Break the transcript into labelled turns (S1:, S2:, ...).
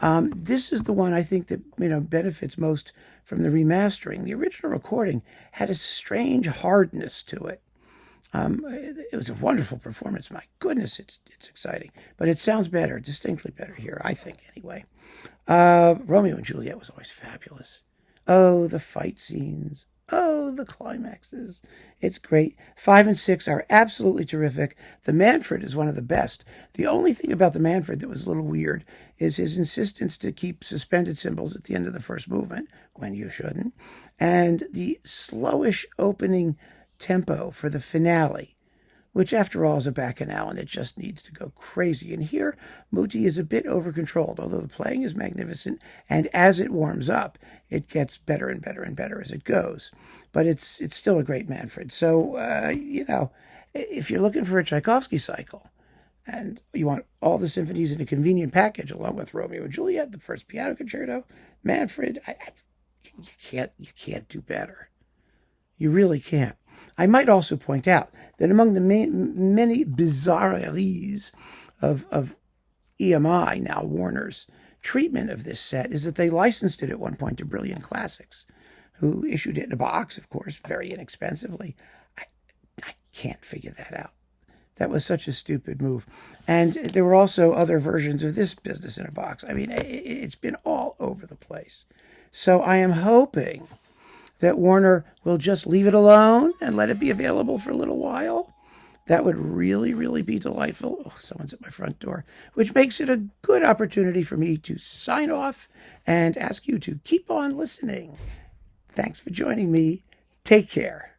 S1: This is the one I think that benefits most from the remastering. The original recording had a strange hardness to it. It was a wonderful performance. My goodness, it's exciting, but it sounds better, distinctly better here, I think. Anyway, Romeo and Juliet was always fabulous. Oh, the fight scenes. Oh, the climaxes. It's great. 5 and 6 are absolutely terrific. The Manfred is one of the best. The only thing about the Manfred that was a little weird is his insistence to keep suspended cymbals at the end of the first movement, when you shouldn't, and the slowish opening tempo for the finale, which after all is a bacchanal and it just needs to go crazy. And here, Muti is a bit over-controlled, although the playing is magnificent, and as it warms up, it gets better and better and better as it goes. But it's still a great Manfred. So, if you're looking for a Tchaikovsky cycle, and you want all the symphonies in a convenient package, along with Romeo and Juliet, the first piano concerto, Manfred, you can't do better. You really can't. I might also point out that among the many bizarreries of EMI, now Warner's, treatment of this set is that they licensed it at one point to Brilliant Classics, who issued it in a box, of course, very inexpensively. I can't figure that out. That was such a stupid move. And there were also other versions of this business in a box. I mean, it's been all over the place. So I am hoping that Warner will just leave it alone and let it be available for a little while. That would really, really be delightful. Oh, someone's at my front door, which makes it a good opportunity for me to sign off and ask you to keep on listening. Thanks for joining me. Take care.